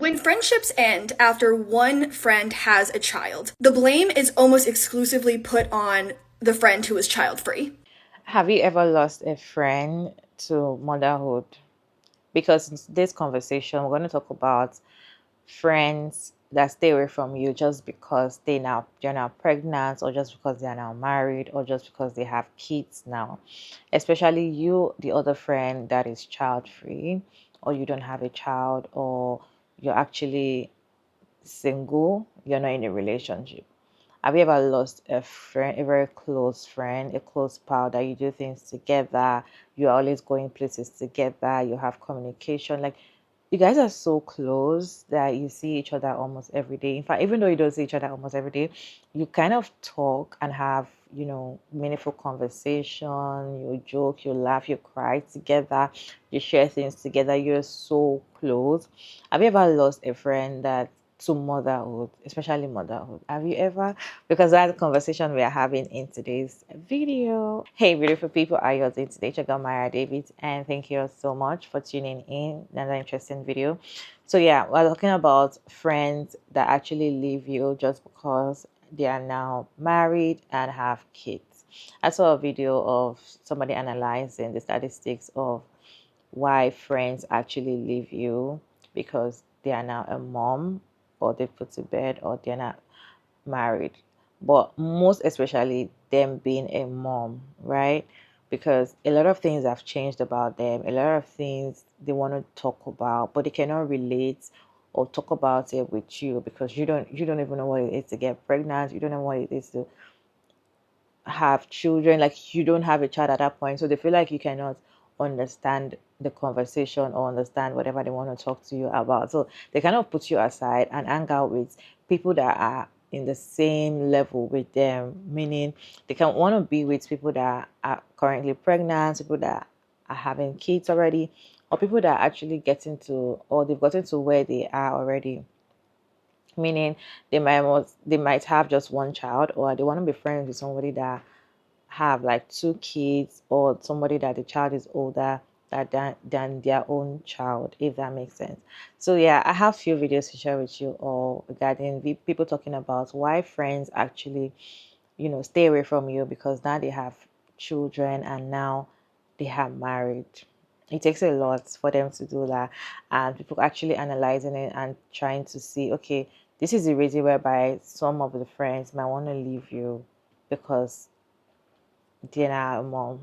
When friendships end after one friend has a child, the blame is almost exclusively put on the friend who is child free. Have you ever lost a friend to motherhood? Because in this conversation, we're going to talk about friends that stay away from you just because they're now pregnant, or just because they are now married, or just because they have kids now. Especially you, the other friend that is child free, or you don't have a child, or you're actually single, you're not in a relationship. Have you ever lost a friend, a very close friend, a close pal that you do things together? You're always going places together. You have communication. Like, you guys are so close that you see each other almost every day. In fact, even though you don't see each other almost every day, you kind of talk and have, meaningful conversation. You joke, you laugh, you cry together, you share things together. You're so close. Have you ever lost a friend that to motherhood, especially motherhood? Have you ever? Because that's the conversation we are having in today's video. Hey, beautiful people, how are you doing today? Check out Maya David, and thank you so much for tuning in. Another interesting video. So yeah, we're talking about friends that actually leave you just because they are now married and have kids. I saw a video of somebody analyzing the statistics of why friends actually leave you because they are now a mom, or they put to bed, or they're not married. But most especially them being a mom, right? Because a lot of things have changed about them, a lot of things they want to talk about, but they cannot relate or talk about it with you because you don't even know what it is to get pregnant. You don't know what it is to have children. Like, you don't have a child at that point, so they feel like you cannot understand the conversation or understand whatever they want to talk to you about, so they kind of put you aside and hang out with people that are in the same level with them, meaning they can want to be with people that are currently pregnant, people that are having kids already, or people that are actually getting to, or they've gotten to where they are already, meaning they might have just one child, or they want to be friends with somebody that have like two kids, or somebody that the child is older than their own child, if that makes sense. So yeah, I have few videos to share with you all regarding people talking about why friends actually stay away from you because now they have children and now they have married. It takes a lot for them to do that, and people actually analyzing it and trying to see, okay, this is the reason whereby some of the friends might want to leave you because they're not a mom.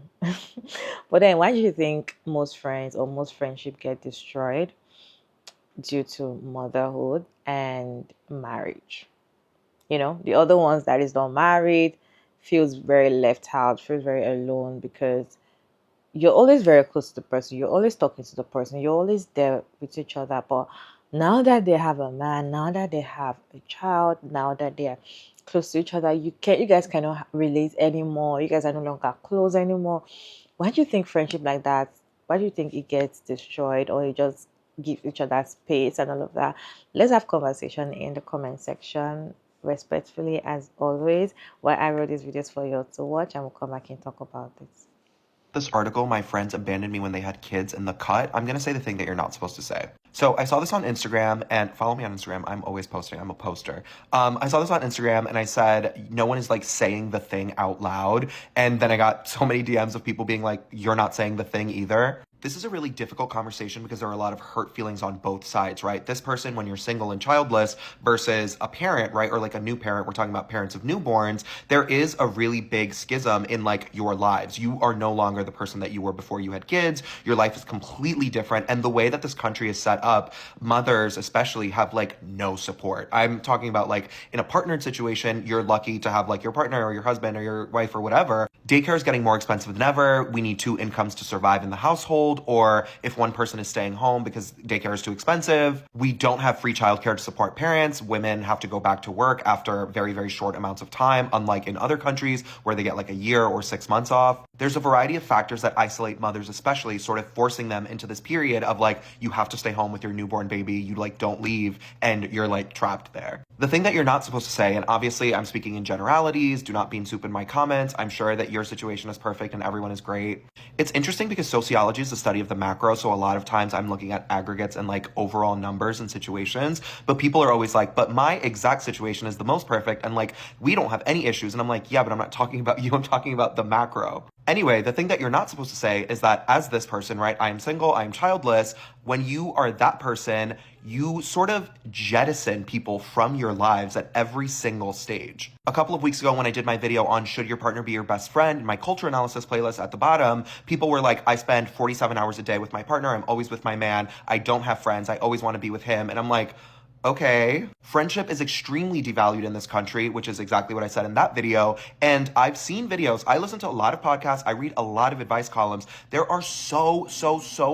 But then why do you think most friends or most friendship get destroyed due to motherhood and marriage? The other ones that is not married feels very left out, feels very alone because you're always very close to the person, you're always talking to the person, you're always there with each other. But now that they have a man, now that they have a child, now that they're close to each other, you guys cannot relate anymore. You guys are no longer close anymore. Why do you think friendship like that? Why do you think it gets destroyed, or you just give each other space and all of that? Let's have conversation in the comment section, respectfully as always. While I wrote these videos for you to watch, and we'll come back and talk about this. This article, my friends abandoned me when they had kids in the cut. I'm going to say the thing that you're not supposed to say. So I saw this on Instagram, and follow me on Instagram. I'm always posting. I'm a poster. I saw this on Instagram and I said, no one is like saying the thing out loud. And then I got so many DMs of people being like, you're not saying the thing either. This is a really difficult conversation because there are a lot of hurt feelings on both sides, right? This person, when you're single and childless versus a parent, right? Or like a new parent, we're talking about parents of newborns. There is a really big schism in like your lives. You are no longer the person that you were before you had kids. Your life is completely different. And the way that this country is set up, mothers especially have like no support. I'm talking about like in a partnered situation, you're lucky to have like your partner or your husband or your wife or whatever. Daycare is getting more expensive than ever. We need two incomes to survive in the household. Or if one person is staying home because daycare is too expensive, we don't have free childcare to support parents. Women have to go back to work after very, very short amounts of time, unlike in other countries where they get like a year or 6 months off. There's a variety of factors that isolate mothers, especially sort of forcing them into this period of like, you have to stay home with your newborn baby. You like don't leave and you're like trapped there. The thing that you're not supposed to say, and obviously I'm speaking in generalities, do not bean soup in my comments. I'm sure that you're your situation is perfect and everyone is great. It's interesting because sociology is the study of the macro, so a lot of times I'm looking at aggregates and like overall numbers and situations, but people are always like, but my exact situation is the most perfect and like we don't have any issues. And I'm like, yeah, but I'm not talking about you, I'm talking about the macro. Anyway, the thing that you're not supposed to say is that as this person, right, I am single, I am childless. When you are that person, you sort of jettison people from your lives at every single stage. A couple of weeks ago when I did my video on should your partner be your best friend, in my culture analysis playlist at the bottom, people were like, I spend 47 hours a day with my partner, I'm always with my man, I don't have friends, I always want to be with him. And I'm like, okay, friendship is extremely devalued in this country, which is exactly what I said in that video. And I've seen videos, I listen to a lot of podcasts, I read a lot of advice columns. There are so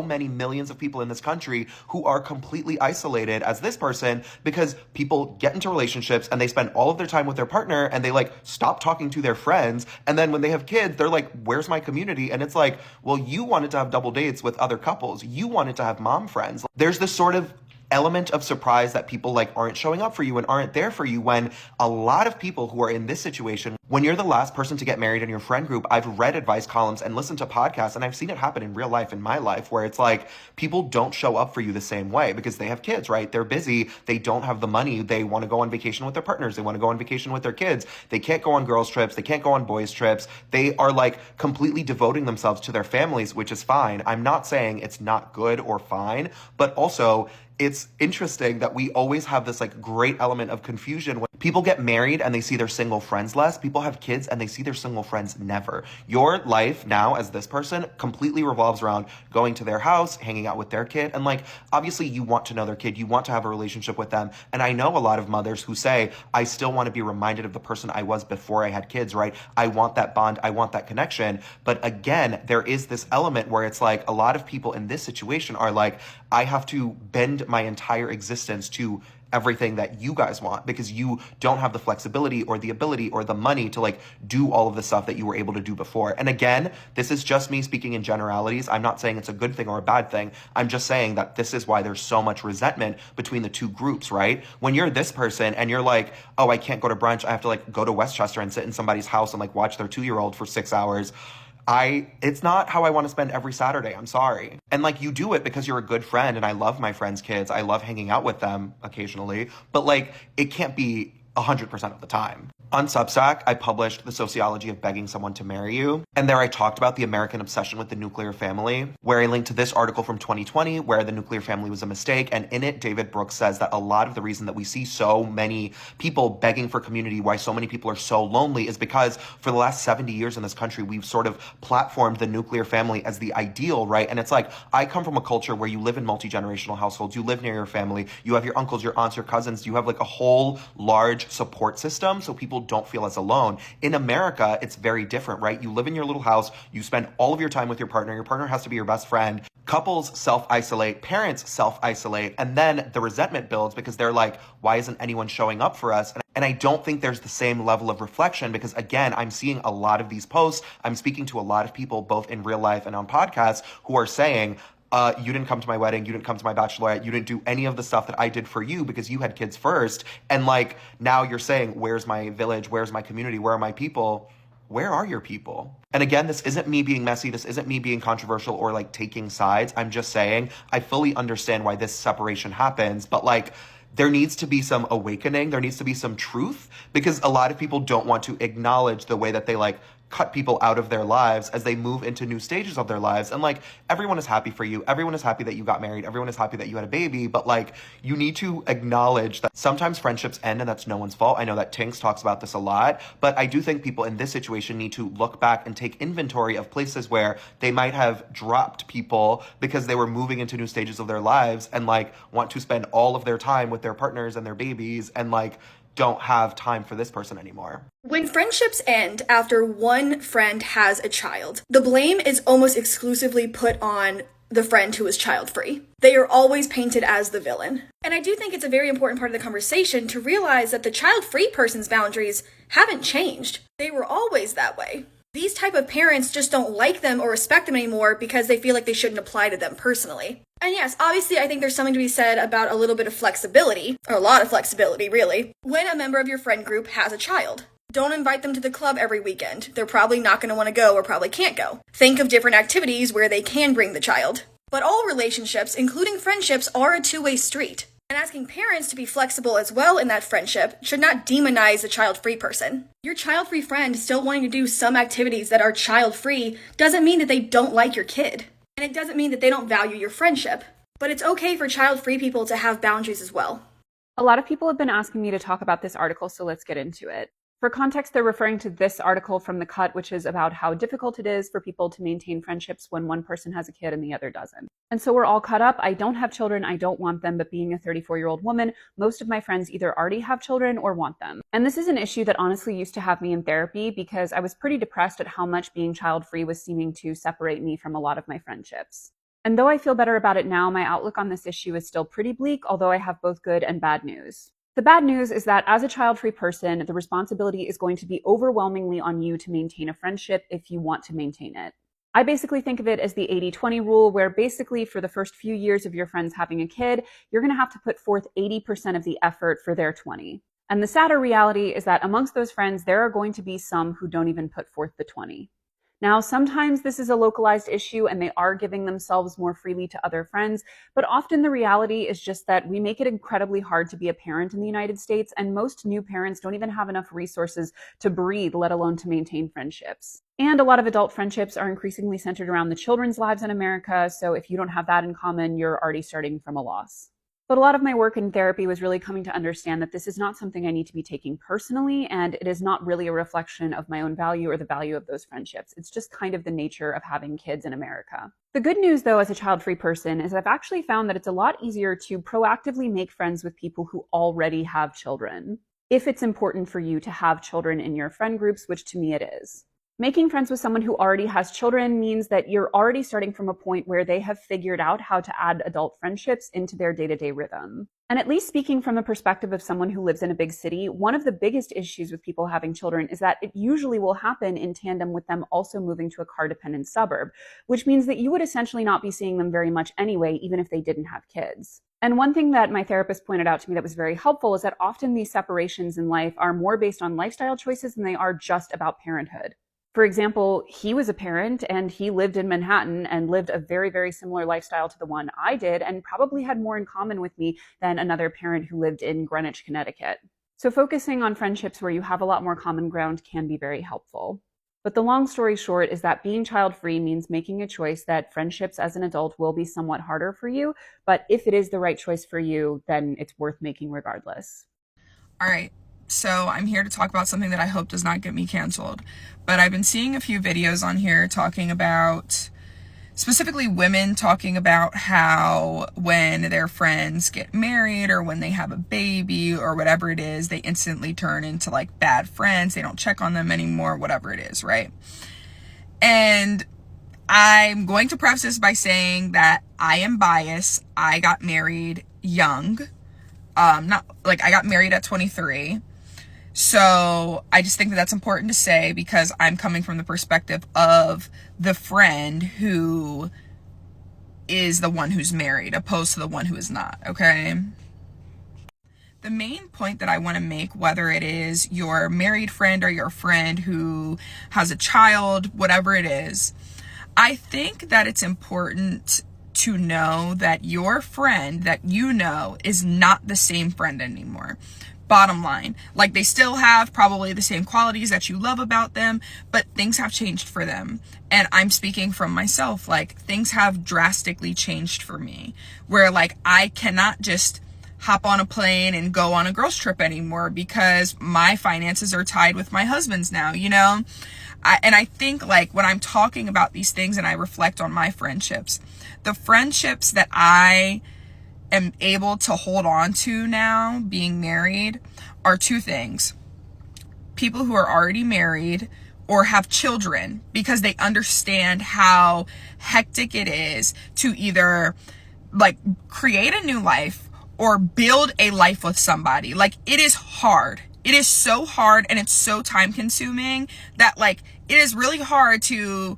many millions of people in this country who are completely isolated as this person because people get into relationships and they spend all of their time with their partner and they like stop talking to their friends. And then when they have kids, they're like, where's my community? And it's like, well, you wanted to have double dates with other couples. You wanted to have mom friends. There's this sort of element of surprise that people like aren't showing up for you and aren't there for you when a lot of people who are in this situation, when you're the last person to get married in your friend group, I've read advice columns and listened to podcasts and I've seen it happen in real life in my life where it's like people don't show up for you the same way because they have kids, right? They're busy. They don't have the money. They want to go on vacation with their partners. They want to go on vacation with their kids. They can't go on girls trips. They can't go on boys trips. They are like completely devoting themselves to their families, which is fine. I'm not saying it's not good or fine, but also it's interesting that we always have this like great element of confusion when people get married and they see their single friends less. People have kids and they see their single friends never. Your life now as this person completely revolves around going to their house, hanging out with their kid. And like, obviously you want to know their kid. You want to have a relationship with them. And I know a lot of mothers who say, I still want to be reminded of the person I was before I had kids, right? I want that bond. I want that connection. But again, there is this element where it's like a lot of people in this situation are like, I have to bend my entire existence to everything that you guys want because you don't have the flexibility or the ability or the money to like do all of the stuff that you were able to do before. And again, this is just me speaking in generalities. I'm not saying it's a good thing or a bad thing. I'm just saying that this is why there's so much resentment between the two groups, right? When you're this person and you're like, oh, I can't go to brunch. I have to like go to Westchester and sit in somebody's house and like watch their 2-year-old for 6 hours. It's not how I want to spend every Saturday. I'm sorry. And like you do it because you're a good friend and I love my friends' kids. I love hanging out with them occasionally, but like it can't be 100% of the time. On Substack, I published The Sociology of Begging Someone to Marry You. And there I talked about the American obsession with the nuclear family, where I linked to this article from 2020 where the nuclear family was a mistake. And in it, David Brooks says that a lot of the reason that we see so many people begging for community, why so many people are so lonely, is because for the last 70 years in this country, we've sort of platformed the nuclear family as the ideal, right? And it's like, I come from a culture where you live in multi-generational households, you live near your family, you have your uncles, your aunts, your cousins, you have like a whole large support system so people don't feel as alone. In America, it's very different, right? You live in your little house, you spend all of your time with your partner has to be your best friend. Couples self-isolate, parents self-isolate, and then the resentment builds because they're like, why isn't anyone showing up for us? And I don't think there's the same level of reflection because, again, I'm seeing a lot of these posts. I'm speaking to a lot of people, both in real life and on podcasts, who are saying, you didn't come to my wedding, you didn't come to my bachelorette, you didn't do any of the stuff that I did for you because you had kids first. And like, now you're saying, where's my village? Where's my community? Where are my people? Where are your people? And again, this isn't me being messy. This isn't me being controversial or like taking sides. I'm just saying, I fully understand why this separation happens, but like, there needs to be some awakening. There needs to be some truth because a lot of people don't want to acknowledge the way that they like cut people out of their lives as they move into new stages of their lives. And like, everyone is happy for you. Everyone is happy that you got married. Everyone is happy that you had a baby. But like, you need to acknowledge that sometimes friendships end and that's no one's fault. I know that Tinks talks about this a lot, but I do think people in this situation need to look back and take inventory of places where they might have dropped people because they were moving into new stages of their lives and like want to spend all of their time with their partners and their babies and like, don't have time for this person anymore. When friendships end after one friend has a child, the blame is almost exclusively put on the friend who is child-free. They are always painted as the villain. And I do think it's a very important part of the conversation to realize that the child-free person's boundaries haven't changed. They were always that way. These type of parents just don't like them or respect them anymore because they feel like they shouldn't apply to them personally. And yes, obviously I think there's something to be said about a little bit of flexibility, or a lot of flexibility really, when a member of your friend group has a child. Don't invite them to the club every weekend. They're probably not going to want to go or probably can't go. Think of different activities where they can bring the child. But all relationships, including friendships, are a two-way street. And asking parents to be flexible as well in that friendship should not demonize the child-free person. Your child-free friend still wanting to do some activities that are child-free doesn't mean that they don't like your kid. And it doesn't mean that they don't value your friendship. But it's okay for child-free people to have boundaries as well. A lot of people have been asking me to talk about this article, so let's get into it. For context, they're referring to this article from The Cut, which is about how difficult it is for people to maintain friendships when one person has a kid and the other doesn't. And so we're all caught up. I don't have children. I don't want them. But being a 34-year-old woman, most of my friends either already have children or want them. And this is an issue that honestly used to have me in therapy because I was pretty depressed at how much being child-free was seeming to separate me from a lot of my friendships. And though I feel better about it now, my outlook on this issue is still pretty bleak, although I have both good and bad news. The bad news is that as a child-free person, the responsibility is going to be overwhelmingly on you to maintain a friendship if you want to maintain it. I basically think of it as the 80-20 rule, where basically for the first few years of your friends having a kid, you're going to have to put forth 80% of the effort for their 20. And the sadder reality is that amongst those friends, there are going to be some who don't even put forth the 20. Now, sometimes this is a localized issue and they are giving themselves more freely to other friends, but often the reality is just that we make it incredibly hard to be a parent in the United States, and most new parents don't even have enough resources to breathe, let alone to maintain friendships. And a lot of adult friendships are increasingly centered around the children's lives in America, so if you don't have that in common, you're already starting from a loss. But a lot of my work in therapy was really coming to understand that this is not something I need to be taking personally, and it is not really a reflection of my own value or the value of those friendships. It's just kind of the nature of having kids in America. The good news, though, as a child-free person, is I've actually found that it's a lot easier to proactively make friends with people who already have children, if it's important for you to have children in your friend groups, which to me it is. Making friends with someone who already has children means that you're already starting from a point where they have figured out how to add adult friendships into their day-to-day rhythm. And at least speaking from the perspective of someone who lives in a big city, one of the biggest issues with people having children is that it usually will happen in tandem with them also moving to a car-dependent suburb, which means that you would essentially not be seeing them very much anyway, even if they didn't have kids. And one thing that my therapist pointed out to me that was very helpful is that often these separations in life are more based on lifestyle choices than they are just about parenthood. For example, he was a parent and he lived in Manhattan and lived a very, very similar lifestyle to the one I did, and probably had more in common with me than another parent who lived in Greenwich, Connecticut. So focusing on friendships where you have a lot more common ground can be very helpful. But the long story short is that being child-free means making a choice that friendships as an adult will be somewhat harder for you, but if it is the right choice for you, then it's worth making regardless. All right. So I'm here to talk about something that I hope does not get me canceled. But I've been seeing a few videos on here talking about, specifically women talking about how when their friends get married or when they have a baby or whatever it is, they instantly turn into like bad friends. They don't check on them anymore, whatever it is, right? And I'm going to preface this by saying that I am biased. I got married young. I got married at 23. So I just think that that's important to say because I'm coming from the perspective of the friend who is the one who's married opposed to the one who is not, okay? The main point that I want to make, whether it is your married friend or your friend who has a child, whatever it is, I think that it's important to know that your friend that you know is not the same friend anymore. Bottom line, like they still have probably the same qualities that you love about them, but things have changed for them. And I'm speaking from myself, like things have drastically changed for me where like I cannot just hop on a plane and go on a girls trip anymore because my finances are tied with my husband's now, you know? I think like when I'm talking about these things and I reflect on my friendships, the friendships that I am able to hold on to now being married are two things. People who are already married or have children because they understand how hectic it is to either like create a new life or build a life with somebody. Like it is hard. It is so hard and it's so time consuming that like it is really hard to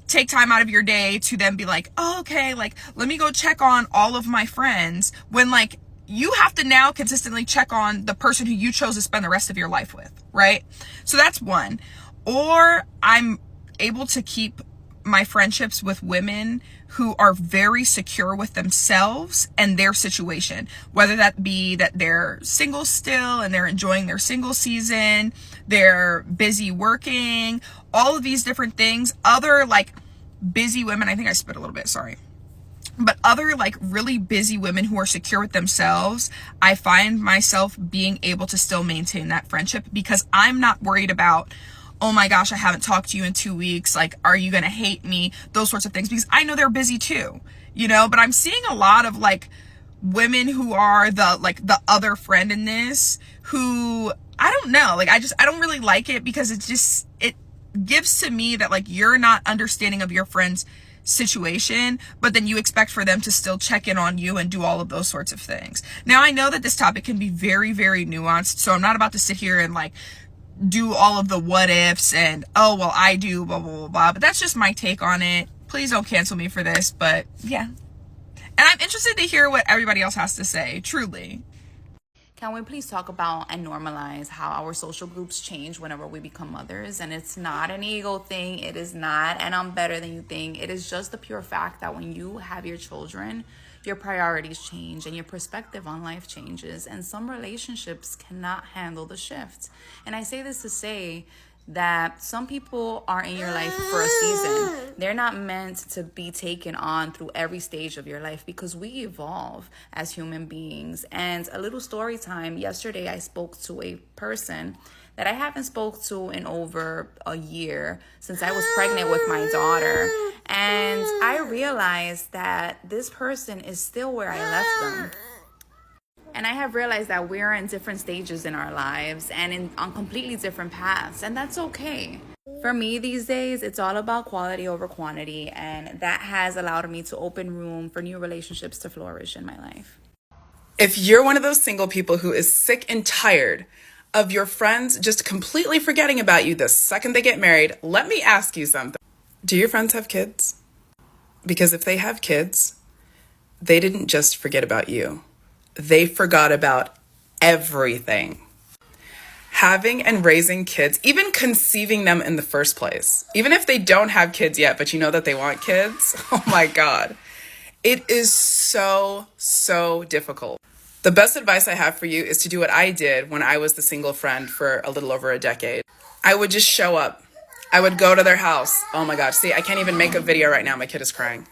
take time out of your day to then be like, oh, okay, like let me go check on all of my friends when like you have to now consistently check on the person who you chose to spend the rest of your life with, right? So that's one. Or I'm able to keep my friendships with women who are very secure with themselves and their situation, whether that be that they're single still and they're enjoying their single season, they're busy working, all of these different things. Other like busy women, I think I spit a little bit, sorry. But other like really busy women who are secure with themselves, I find myself being able to still maintain that friendship because I'm not worried about, oh my gosh, I haven't talked to you in 2 weeks. Like, are you going to hate me? Those sorts of things, because I know they're busy too, but I'm seeing a lot of like women who are the other friend in this, who I don't know, like, I don't really like it because it gives to me that like, you're not understanding of your friend's situation, but then you expect for them to still check in on you and do all of those sorts of things. Now, I know that this topic can be very, very nuanced, so I'm not about to sit here and like do all of the what ifs and, oh, well, I do, blah, blah, blah, blah. But that's just my take on it. Please don't cancel me for this, but yeah. And I'm interested to hear what everybody else has to say, truly. Can we please talk about and normalize how our social groups change whenever we become mothers? And it's not an ego thing. It is not, and I'm better than you think. It is just the pure fact that when you have your children, your priorities change and your perspective on life changes. And some relationships cannot handle the shift. And I say this to say that some people are in your life for a season. They're not meant to be taken on through every stage of your life because we evolve as human beings. And a little story time. Yesterday, I spoke to a person that I haven't spoke to in over a year since I was pregnant with my daughter. And I realized that this person is still where I left them. And I have realized that we're in different stages in our lives and on completely different paths, and that's okay. For me these days, it's all about quality over quantity, and that has allowed me to open room for new relationships to flourish in my life. If you're one of those single people who is sick and tired of your friends just completely forgetting about you the second they get married, let me ask you something. Do your friends have kids? Because if they have kids, they didn't just forget about you. They forgot about everything. Having and raising kids, even conceiving them in the first place, even if they don't have kids yet, but you know that they want kids, oh my God, it is so, so difficult. The best advice I have for you is to do what I did when I was the single friend for a little over a decade. I would just show up. I would go to their house. Oh my God, see, I can't even make a video right now. My kid is crying.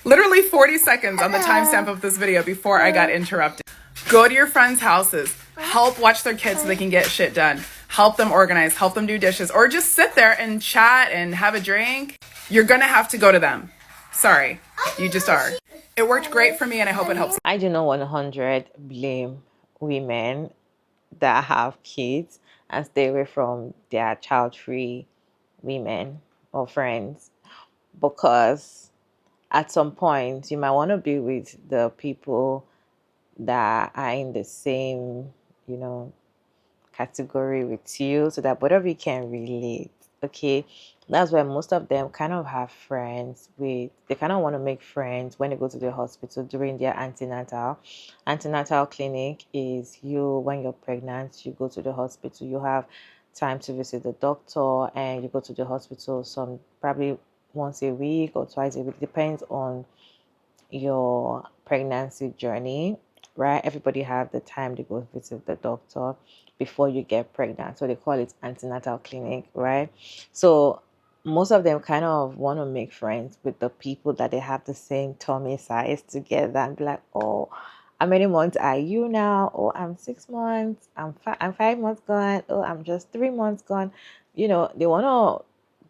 Literally 40 seconds on the timestamp of this video before I got interrupted. Go to your friends' houses. Help watch their kids so they can get shit done. Help them organize, help them do dishes, or just sit there and chat and have a drink. You're gonna have to go to them. Sorry, you just are. It worked great for me and I hope it helps. I do not 100 blame women that have kids and stay away from their child-free women or friends, because at some point you might want to be with the people that are in the same, category with you, so that both of you can relate. Okay, that's why most of them kind of have friends with, they kind of want to make friends when they go to the hospital during their antenatal clinic. Is you, when you're pregnant, you go to the hospital, you have time to visit the doctor, and you go to the hospital some probably once a week or twice a week, depends on your pregnancy journey, right? Everybody have the time to go visit the doctor before you get pregnant, so they call it antenatal clinic, right? So most of them kind of want to make friends with the people that they have the same tummy size together and be like, oh, how many months are you now? Oh, I'm 6 months. I'm 5 months gone. Oh, I'm just 3 months gone. They want to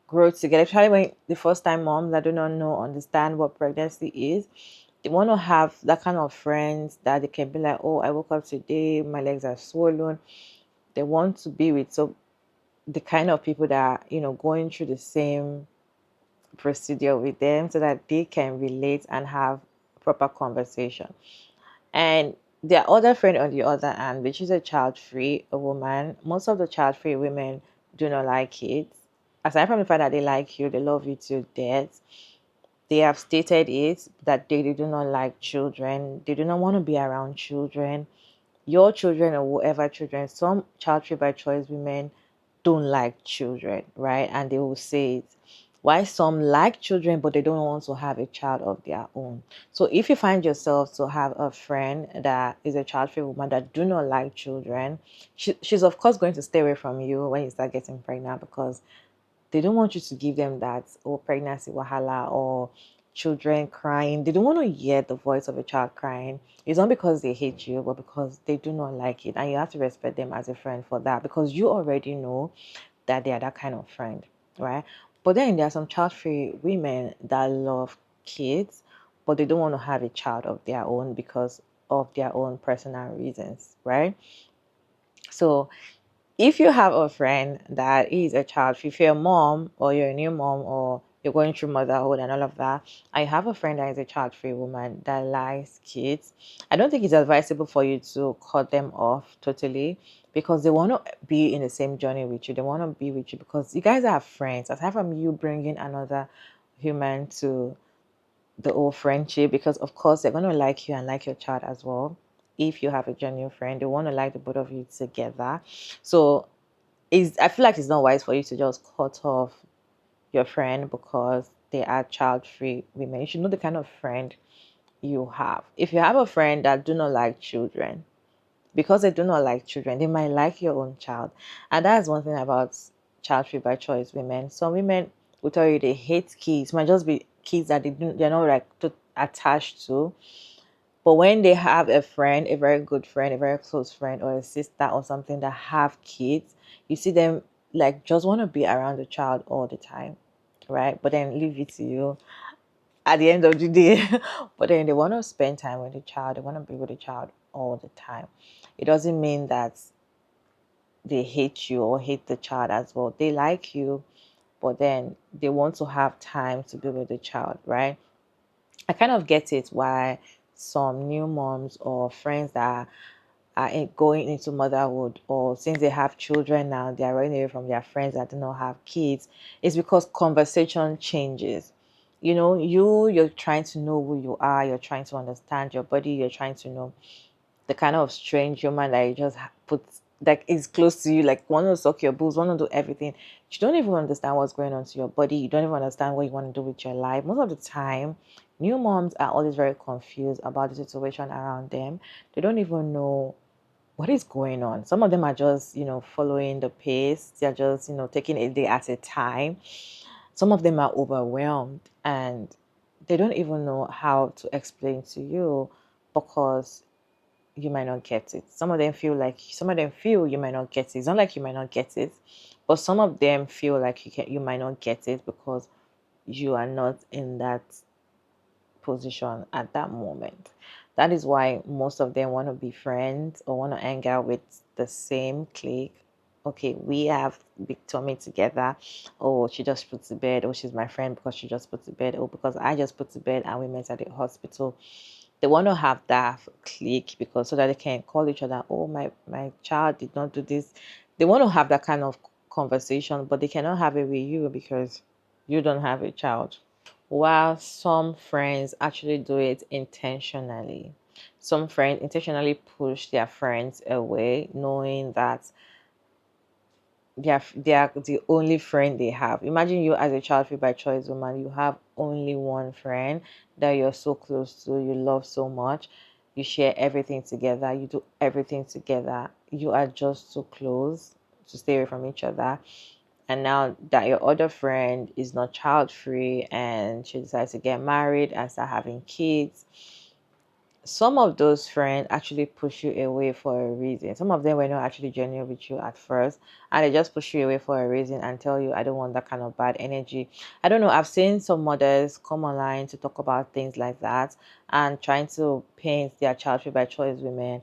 grow together, especially when the first time moms that do not understand what pregnancy is. They want to have that kind of friends that they can be like, oh, I woke up today, my legs are swollen. They want to be with the kind of people that are, going through the same procedure with them, so that they can relate and have proper conversation. And their other friend on the other hand, which is a child-free woman, most of the child-free women do not like kids. Aside from the fact that they like you, they love you to death, they have stated it that they do not like children. They do not want to be around children. Your children or whatever children, some child free by choice women don't like children, right? And they will say it. Why some like children but they don't want to have a child of their own. So if you find yourself to have a friend that is a child free woman that do not like children, she's of course going to stay away from you when you start getting pregnant, because they don't want you to give them that or pregnancy wahala or children crying. They don't want to hear the voice of a child crying. It's not because they hate you, but because they do not like it. And you have to respect them as a friend for that, because you already know that they are that kind of friend, right? But then there are some child-free women that love kids, but they don't want to have a child of their own because of their own personal reasons, right? So if you have a friend that is a child, if you're a mom or you're a new mom or you're going through motherhood and all of that, I have a friend that is a child-free woman that likes kids, I don't think it's advisable for you to cut them off totally, because they want to be in the same journey with you. They want to be with you because you guys are friends. Aside from you bringing another human to the old friendship, because of course they're going to like you and like your child as well. If you have a genuine friend, they want to like the both of you together. So I feel like it's not wise for you to just cut off your friend because they are child free women. You should know the kind of friend you have. If you have a friend that do not like children, because they do not like children, they might like your own child. And that's one thing about child free by choice women. Some women will tell you they hate kids. It might just be kids that they're not like attached to. But when they have a friend, a very good friend, a very close friend, or a sister or something that have kids, you see them like just want to be around the child all the time, right? But then leave it to you at the end of the day. But then they want to spend time with the child, they want to be with the child all the time. It doesn't mean that they hate you or hate the child as well. They like you, but then they want to have time to be with the child, right? I kind of get it why some new moms or friends that are going into motherhood, or since they have children now, they are running away from their friends that do not have kids. It's because conversation changes. You know, you're trying to know who you are, you're trying to understand your body, you're trying to know the kind of strange human that you just put like is close to you, like want to suck your boobs, want to do everything. You don't even understand what's going on to your body. You don't even understand what you want to do with your life. Most of the time, new moms are always very confused about the situation around them. They don't even know what is going on. Some of them are just, following the pace. They're just, taking a day at a time. Some of them are overwhelmed and they don't even know how to explain to you, because you might not get it. Some of them feel you might not get it. It's not like you might not get it, but some of them feel like you might not get it because you are not in that position at that moment. That is why most of them want to be friends or want to hang out with the same clique. Okay, we have big tummy together. Oh, she just put to bed. Oh, she's my friend because she just put to bed. Oh, because I just put to bed and we met at the hospital. They want to have that clique because so that they can call each other. Oh, my child did not do this. They want to have that kind of conversation, but they cannot have it with you because you don't have a child. While some friends actually do it intentionally. Some friends intentionally push their friends away, knowing that they are the only friend they have. Imagine you as a child free by choice woman, you have only one friend that you're so close to, you love so much, you share everything together, you do everything together, you are just so close to stay away from each other. And now that your other friend is not child free and she decides to get married and start having kids, some of those friends actually push you away for a reason. Some of them were not actually genuine with you at first, and they just push you away for a reason and tell you, I don't want that kind of bad energy. I don't know. I've seen some mothers come online to talk about things like that and trying to paint their child free by choice women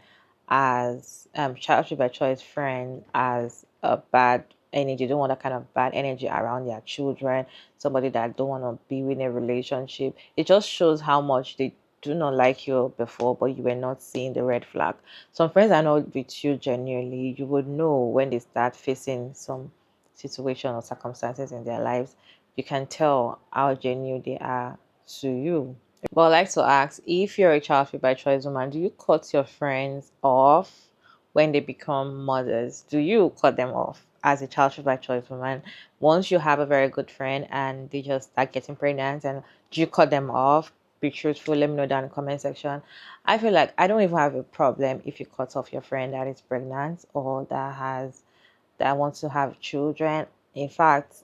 as child free by choice friend as a bad energy. They don't want that kind of bad energy around their children. Somebody that don't want to be in a relationship. It just shows how much they do not like you before, but you were not seeing the red flag. Some friends are not with you genuinely. You would know when they start facing some situation or circumstances in their lives. You can tell how genuine they are to you. But I'd like to ask, if you're a child free by choice woman, do you cut your friends off when they become mothers? Do you cut them off as a child free by choice woman? Once you have a very good friend and they just start getting pregnant, and do you cut them off? Be truthful, let me know down in the comment section. I feel like I don't even have a problem if you cut off your friend that is pregnant or that wants to have children. In fact,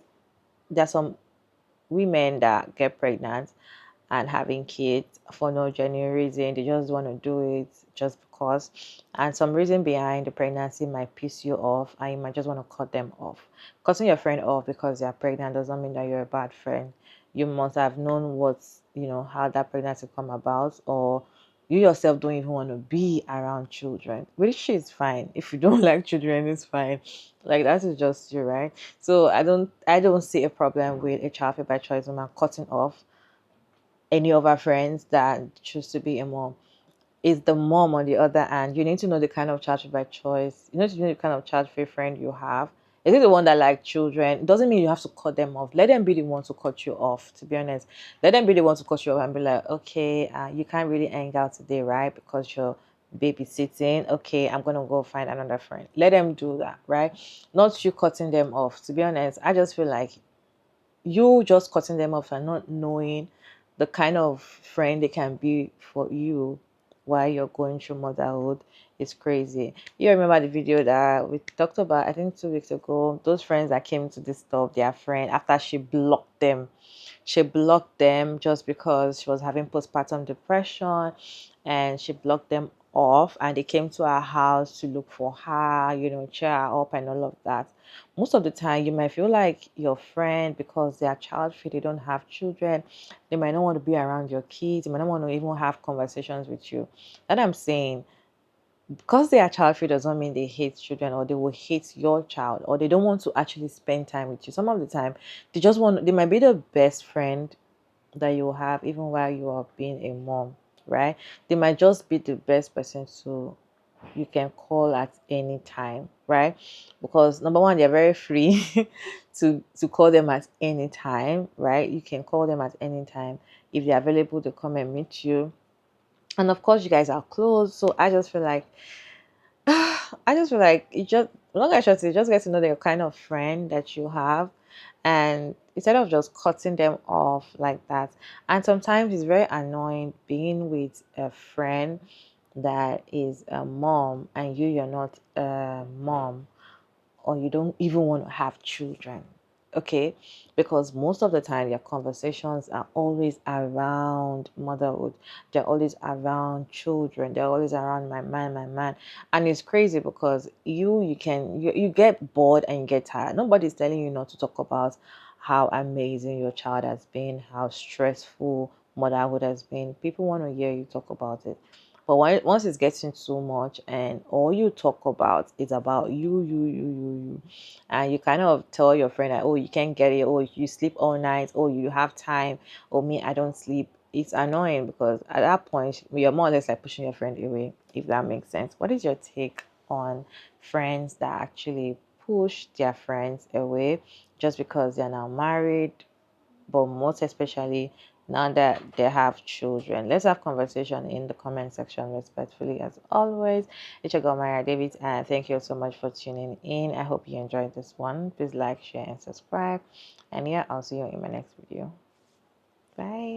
there's some women that get pregnant and having kids for no genuine reason. They just want to do it just because. And some reason behind the pregnancy might piss you off and you might just want to cut them off. Cutting your friend off because they're pregnant doesn't mean that you're a bad friend. You must have known how that pregnancy come about, or you yourself don't even want to be around children, which is fine. If you don't like children, it's fine. Like, that is just you, right? So I don't see a problem with a child by choice woman cutting off any of our friends that choose to be a mom. Is the mom on the other hand, you need to know the kind of child by choice. You need to know the kind of child free friend you have. Is it the one that like children? It doesn't mean you have to cut them off. Let them be the one to cut you off, to be honest. Let them be the one to cut you off and be like, okay, you can't really hang out today, right? Because you're babysitting. Okay, I'm going to go find another friend. Let them do that, right? Not you cutting them off. To be honest, I just feel like you just cutting them off and not knowing the kind of friend they can be for you while you're going through motherhood is crazy. You remember the video that we talked about, I think 2 weeks ago, those friends that came to disturb their friend after she blocked them. She blocked them just because she was having postpartum depression, and she blocked them off, and they came to her house to look for her, cheer her up and all of that. Most of the time you might feel like your friend, because they are child free, they don't have children, they might not want to be around your kids, they might not want to even have conversations with you. That I'm saying, because they are child free does not mean they hate children or they will hate your child or they don't want to actually spend time with you. Some of the time they might be the best friend that you have even while you are being a mom, right? They might just be the best person to you can call at any time, right? Because number one, they're very free to call them at any time, right? You can call them at any time. If they're available, to come and meet you. And of course, you guys are close. So I just feel like you just, long and short, you just get to know the kind of friend that you have, and instead of just cutting them off like that. And sometimes it's very annoying being with a friend that is a mom and you're not a mom, or you don't even want to have children, okay? Because most of the time your conversations are always around motherhood, they're always around children, they're always around my man. And it's crazy because you get bored and you get tired. Nobody's telling you not to talk about how amazing your child has been, how stressful motherhood has been. People want to hear you talk about it. But once it's getting too much and all you talk about is about you, and you kind of tell your friend that, oh, you can't get it, oh, you sleep all night, oh, you have time, oh, me, I don't sleep. It's annoying because at that point, you're more or less like pushing your friend away, if that makes sense. What is your take on friends that actually push their friends away just because they're now married, but most especially now that they have children? Let's have conversation in the comment section respectfully as always. It's your girl Maria David, and thank you so much for tuning in. I hope you enjoyed this one. Please like, share, and subscribe. And yeah, I'll see you in my next video. Bye.